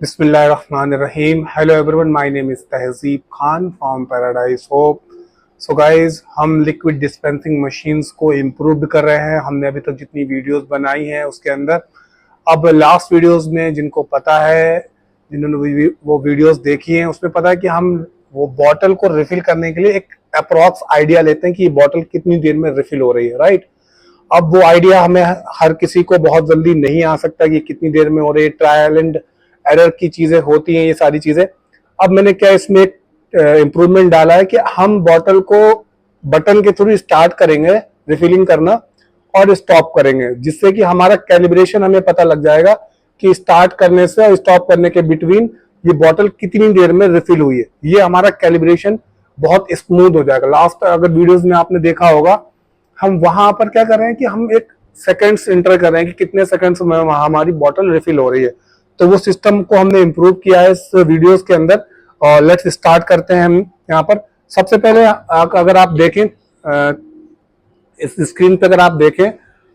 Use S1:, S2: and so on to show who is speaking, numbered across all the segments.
S1: Bismillahirrahmanirrahim. Hello everyone, my name is Tehzeeb Khan from Paradise Hope. So guys, हम liquid dispensing machines को improve कर रहे हैं। हमने अभी तक जितनी वीडियोस बनाई हैं उसके अंदर अब लास्ट वीडियोस में जिनको पता है, जिन्होंने वो वीडियोस देखी हैं, उसमें पता है कि हम वो बॉटल को रिफिल करने के लिए एक अप्रॉक्स आइडिया लेते हैं कि ये बॉटल कितनी देर में रिफिल हो रही है, राइट। अब वो आइडिया हमें हर किसी को बहुत जल्दी नहीं आ सकता कि कितनी देर में हो रही है, ट्रायल एंड एरर की चीजें होती हैं ये सारी चीजें। अब मैंने क्या इसमें इम्प्रूवमेंट डाला है कि हम बॉटल को बटन के थ्रू स्टार्ट करेंगे रिफिलिंग करना और स्टॉप करेंगे, जिससे कि हमारा कैलिब्रेशन हमें पता लग जाएगा कि स्टार्ट करने से और स्टॉप करने के बिटवीन ये बॉटल कितनी देर में रिफिल हुई है। ये हमारा कैलिब्रेशन बहुत स्मूथ हो जाएगा। लास्ट अगर वीडियोस में आपने देखा होगा, हम वहां पर क्या कर रहे हैं कि हम एक सेकंड्स इंटर कर रहे हैं कि कितने सेकंड्स में हमारी बॉटल रिफिल हो रही है। तो वो सिस्टम को हमने इम्प्रूव किया है इस वीडियोस के अंदर। और लेट्स स्टार्ट करते हैं हम यहाँ पर। सबसे पहले अगर आप देखें इस स्क्रीन पे, अगर आप देखें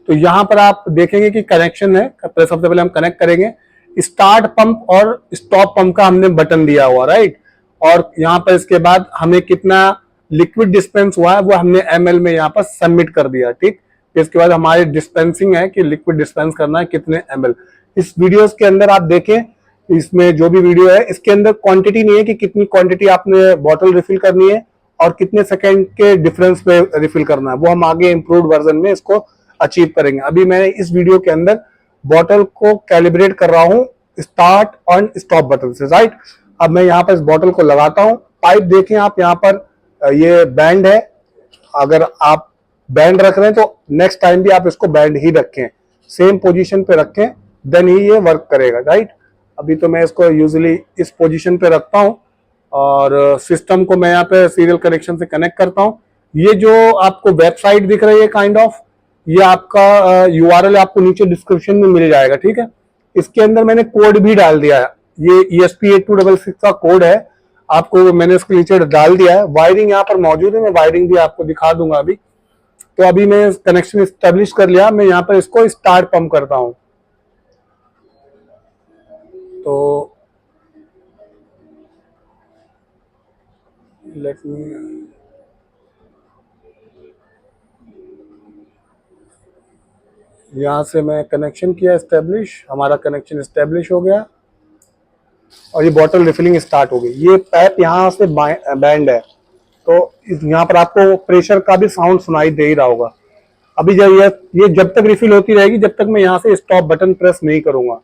S1: तो यहाँ पर आप देखेंगे कि कनेक्शन है। सबसे पहले हम कनेक्ट करेंगे स्टार्ट पंप और स्टॉप पंप का हमने बटन दिया हुआ, राइट। और यहाँ पर इसके बाद हमें कितना लिक्विड डिस्पेंस हुआ है वो हमने ml में यहाँ पर सबमिट कर दिया, ठीक। इसके बाद हमारी डिस्पेंसिंग है कि लिक्विड डिस्पेंस करना है कितने ml। इस वीडियोस के अंदर आप देखें, इसमें जो भी वीडियो है इसके अंदर क्वांटिटी नहीं है कि कितनी क्वांटिटी आपने बॉटल रिफिल करनी है और कितने सेकंड के डिफरेंस पे रिफिल करना है। वो हम आगे इम्प्रूव्ड वर्जन में इसको अचीव करेंगे। अभी मैं इस वीडियो के अंदर बॉटल को कैलिब्रेट कर रहा हूँ स्टार्ट और स्टॉप बटन से, राइट। अब मैं यहाँ पर इस बॉटल को लगाता हूँ। पाइप देखें आप, यहाँ पर ये बैंड है। अगर आप बैंड रख रहे हैं तो नेक्स्ट टाइम भी आप इसको बैंड ही रखें, सेम पोजीशन पे रखें, देन ही ये वर्क करेगा, राइट। अभी तो मैं इसको यूजुअली इस पोजीशन पे रखता हूँ और सिस्टम को मैं यहाँ पे सीरियल कनेक्शन से कनेक्ट करता हूँ। ये जो आपको वेबसाइट दिख रही है काइंड ऑफ, ये आपका URL आपको नीचे डिस्क्रिप्शन में मिल जाएगा, ठीक है। इसके अंदर मैंने कोड भी डाल दिया है, ये ESP8266 का कोड है, आपको मैंने इसके नीचे डाल दिया है। वायरिंग यहाँ पर मौजूद है, मैं वायरिंग भी आपको दिखा दूंगा अभी। तो अभी मैं कनेक्शन स्टेब्लिश कर लिया, मैं यहाँ पर इसको स्टार्ट पंप करता हूँ। तो लेट मी, यहाँ से मैं कनेक्शन किया स्टेब्लिश, हमारा कनेक्शन स्टेब्लिश हो गया और ये बॉटल रिफिलिंग स्टार्ट हो गई। ये पाइप यहाँ से बैंड है, तो यहाँ पर आपको प्रेशर का भी साउंड सुनाई दे ही रहा होगा। अभी जब ये जब तक रिफिल होती रहेगी जब तक मैं यहाँ से स्टॉप बटन प्रेस नहीं करूंगा।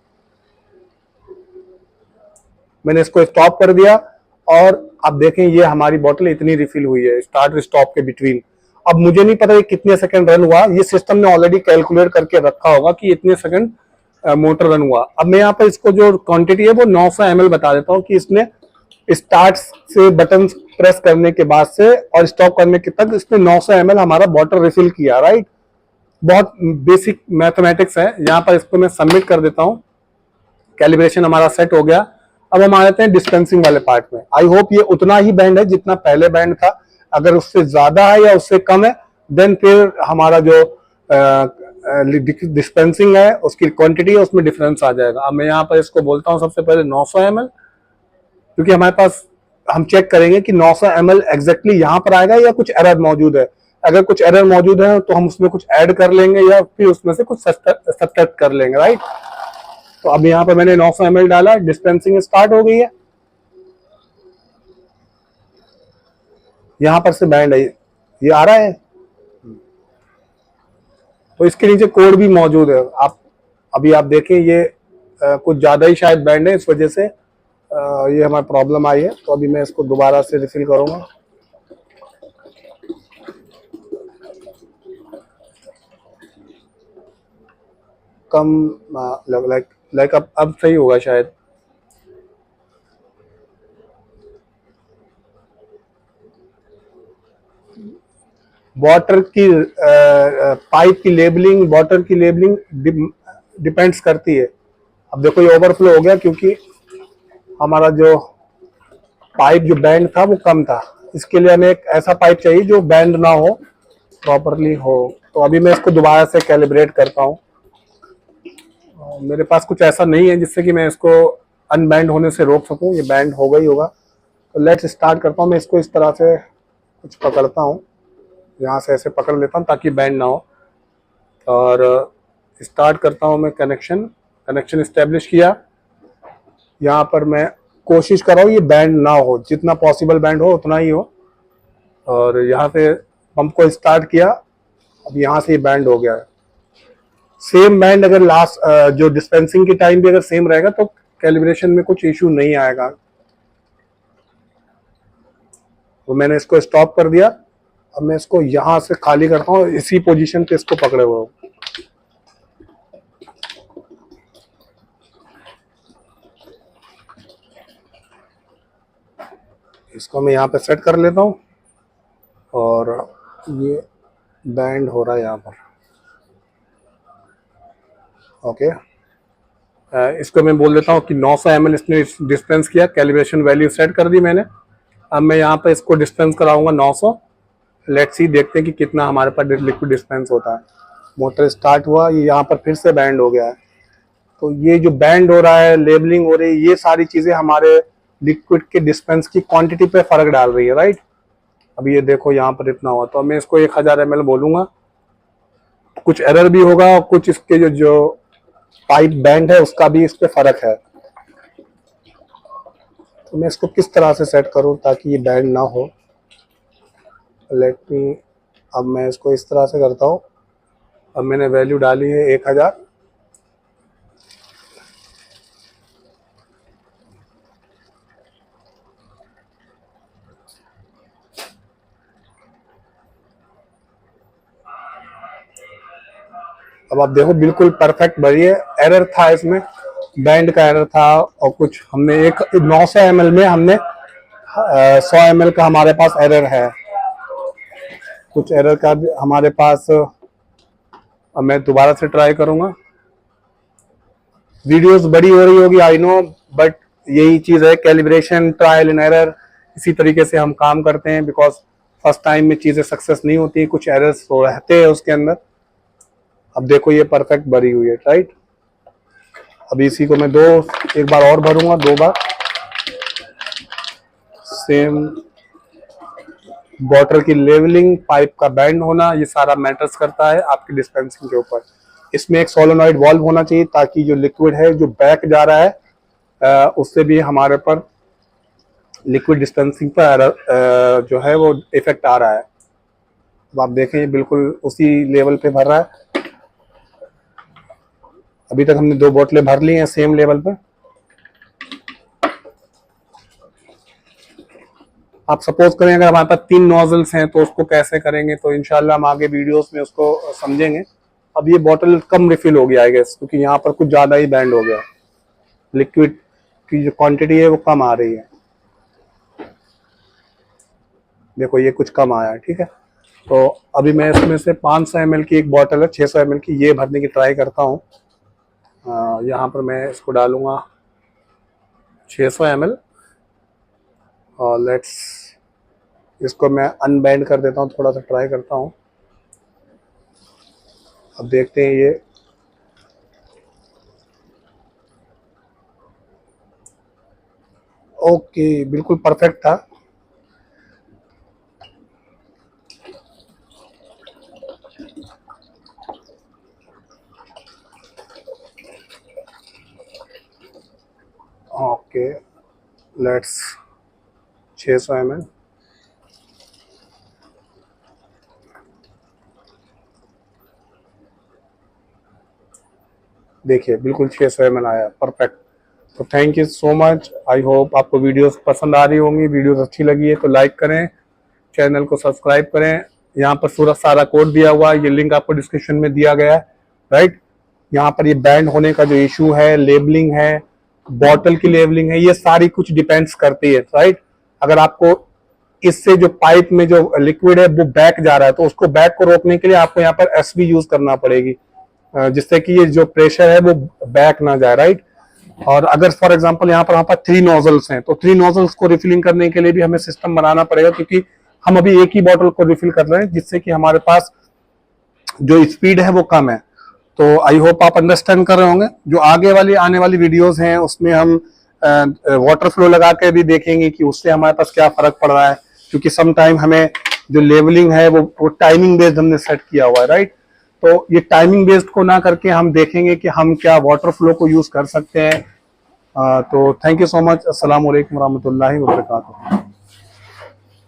S1: मैंने इसको स्टॉप कर दिया और अब देखें ये हमारी बॉटल इतनी रिफिल हुई है स्टार्ट स्टॉप के बिटवीन। अब मुझे नहीं पता ये कितने सेकंड रन हुआ, ये सिस्टम ने ऑलरेडी कैलकुलेट करके रखा होगा कि इतने सेकंड मोटर रन हुआ। अब मैं यहाँ पर इसको जो क्वांटिटी है वो 900 ml बता देता हूँ कि इसने स्टार्ट से बटन प्रेस करने के बाद से और स्टॉप करने के तक इसने 900 ml हमारा बॉटल रिफिल किया, राइट। बहुत बेसिक मैथमेटिक्स है। यहाँ पर इसको मैं सबमिट कर देता हूँ। कैलिब्रेशन हमारा सेट हो गया। अब हम आ जाते हैं डिस्पेंसिंग वाले पार्ट में। आई होप ये उतना ही बैंड है जितना पहले बैंड था। अगर उससे ज्यादा है या उससे कम है देन फिर हमारा जो डिस्पेंसिंग है उसकी क्वांटिटी है उसमें डिफरेंस आ जाएगा। अब मैं यहाँ पर इसको बोलता हूँ सबसे पहले 900 ml, क्योंकि हमारे पास हम चेक करेंगे कि 900 ml एग्जैक्टली यहाँ पर आएगा या कुछ एरर मौजूद है। अगर कुछ एरर मौजूद है तो हम उसमें कुछ ऐड कर लेंगे या फिर उसमें से कुछ सब्ट्रैक्ट कर लेंगे, राइट। तो अब यहाँ पर मैंने 900 ml डाला, डिस्पेंसिंग स्टार्ट हो गई है। यहाँ पर से बैंड है, ये आ रहा है, तो इसके नीचे कोड भी मौजूद है। आप अभी आप देखें ये कुछ ज्यादा ही शायद बैंड है, इस वजह से ये हमारी प्रॉब्लम आई है। तो अभी मैं इसको दोबारा से रिफिल करूंगा। कम लाइक अब सही होगा शायद। वाटर की पाइप की लेबलिंग, वाटर की लेबलिंग डिपेंड्स करती है। अब देखो ये ओवरफ्लो हो गया क्योंकि हमारा जो पाइप जो बैंड था वो कम था। इसके लिए हमें एक ऐसा पाइप चाहिए जो बैंड ना हो, प्रॉपरली हो। तो अभी मैं इसको दोबारा से कैलिब्रेट करता हूँ। मेरे पास कुछ ऐसा नहीं है जिससे कि मैं इसको अनबैंड होने से रोक सकूं। ये बैंड होगा ही होगा। तो लेट्स स्टार्ट करता हूँ। मैं इसको इस तरह से कुछ पकड़ता हूँ, यहाँ से ऐसे पकड़ लेता हूँ ताकि बैंड ना हो, और स्टार्ट करता हूँ मैं कनेक्शन इस्टेब्लिश किया। यहाँ पर मैं कोशिश कर रहा हूँ ये बैंड ना हो, जितना पॉसिबल बैंड हो उतना ही हो। और यहाँ से पंप को स्टार्ट किया, अब यहाँ से ये बैंड हो गया है। सेम बैंड अगर लास्ट जो डिस्पेंसिंग के टाइम भी अगर सेम रहेगा तो कैलिब्रेशन में कुछ इशू नहीं आएगा। तो मैंने इसको स्टॉप कर दिया। अब मैं इसको यहाँ से खाली करता हूँ, इसी पोजीशन पे इसको पकड़े हुए हूँ। इसको मैं यहाँ पे सेट कर लेता हूँ और ये बैंड हो रहा है यहाँ पर। ओके, इसको मैं बोल देता हूँ कि 900 ml इसने डिस्पेंस किया, कैलिब्रेशन वैल्यू सेट कर दी मैंने। अब मैं यहाँ पे इसको डिस्पेंस कराऊंगा 900। लेट्स सी, देखते हैं कि कितना हमारे पास लिक्विड डिस्पेंस होता है। मोटर स्टार्ट हुआ, ये यहाँ पर फिर से बैंड हो गया है। तो ये जो बैंड हो रहा है, लेबलिंग हो रही है, ये सारी चीज़ें हमारे लिक्विड के डिस्पेंस की क्वांटिटी पे फर्क डाल रही है, राइट। अब ये देखो यहाँ पर इतना हुआ, तो मैं इसको 1000 ml बोलूँगा। कुछ एरर भी होगा और कुछ इसके जो पाइप बैंड है उसका भी इस पे फर्क है। तो मैं इसको किस तरह से सेट करूं ताकि ये बैंड ना हो। लेट मी, अब मैं इसको इस तरह से करता हूं। अब मैंने वैल्यू डाली है 1000। अब आप देखो बिल्कुल परफेक्ट भरी है। एरर था इसमें, बैंड का एरर था, और कुछ हमने 900 ml में हमने 100 ml का हमारे पास एरर है, कुछ एरर का भी हमारे पास। अब मैं दोबारा से ट्राई करूंगा। वीडियोस बड़ी हो रही होगी, आई नो, बट यही चीज़ है, कैलिब्रेशन, ट्रायल एंड एरर, इसी तरीके से हम काम करते हैं। बिकॉज फर्स्ट टाइम में चीज़ें सक्सेस नहीं होती, कुछ एरर्स तो रहते हैं उसके अंदर। अब देखो ये परफेक्ट भरी हुई है, राइट। अभी इसी को मैं एक बार और भरूंगा, 2 बार। सेम बॉटल की लेवलिंग, पाइप का बैंड होना, ये सारा मैटर्स करता है आपकी डिस्पेंसिंग के ऊपर। इसमें एक सोलेनॉइड वाल्व होना चाहिए ताकि जो लिक्विड है जो बैक जा रहा है उससे भी हमारे पर लिक्विड डिस्पेंसिंग पर जो है वो इफेक्ट आ रहा है। अब आप देखें ये बिल्कुल उसी लेवल पे भर रहा है। अभी तक हमने 2 बोतलें भर ली हैं सेम लेवल पर। आप सपोज करें अगर हमारे पास 3 नोजल्स हैं तो उसको कैसे करेंगे, तो इंशाल्लाह हम आगे वीडियोस में उसको समझेंगे। अब ये बोतल कम रिफिल हो गया है गैस, क्योंकि यहाँ पर कुछ ज़्यादा ही बैंड हो गया, लिक्विड की जो क्वांटिटी है वो कम आ रही है। देखो ये कुछ कम आया है, ठीक है। तो अभी मैं इसमें से 500 ml की एक बोतल है, 600 ml की, ये भरने की ट्राई करता हूँ। यहाँ पर मैं इसको डालूंगा 600 ml, और लेट्स इसको मैं अनबैंड कर देता हूँ, थोड़ा सा ट्राई करता हूँ। अब देखते हैं ये ओके, बिल्कुल परफेक्ट था। Okay, let's 600 ml। देखिए बिल्कुल 600 ml आया, परफेक्ट। तो thank you so much. I hope आपको वीडियोस पसंद आ रही होंगी। वीडियोस अच्छी लगी है तो लाइक करें, चैनल को सब्सक्राइब करें। यहाँ पर पूरा सारा कोड दिया हुआ है, ये लिंक आपको डिस्क्रिप्शन में दिया गया है, राइट। यहाँ पर ये बैंड होने का जो इशू है, लेबलिंग है, बॉटल की लेबलिंग है, ये सारी कुछ डिपेंड्स करती है, राइट। अगर आपको इससे जो पाइप में जो लिक्विड है वो बैक जा रहा है तो उसको बैक को रोकने के लिए आपको यहाँ पर एसवी यूज करना पड़ेगी, जिससे कि ये जो प्रेशर है वो बैक ना जाए, राइट। और अगर फॉर एग्जांपल यहाँ पर 3 नोजल्स हैं तो 3 नोजल्स को रिफिलिंग करने के लिए भी हमें सिस्टम बनाना पड़ेगा, क्योंकि हम अभी एक ही बॉटल को रिफिल कर रहे हैं, जिससे कि हमारे पास जो स्पीड है वो कम है। तो आई होप आप अंडरस्टैंड कर रहे होंगे। जो आगे वाली आने वाली वीडियोस हैं उसमें हम वाटर फ्लो लगा के भी देखेंगे कि उससे हमारे पास क्या फर्क पड़ रहा है, क्योंकि सम टाइम हमें जो लेवलिंग है वो टाइमिंग बेस्ड हमने सेट किया हुआ है, राइट। तो ये टाइमिंग बेस्ड को ना करके हम देखेंगे कि हम क्या वाटर फ्लो को यूज कर सकते हैं। तो थैंक यू सो मच। अस्सलाम वालेकुम रहमतुल्लाहि व बरकातुहू।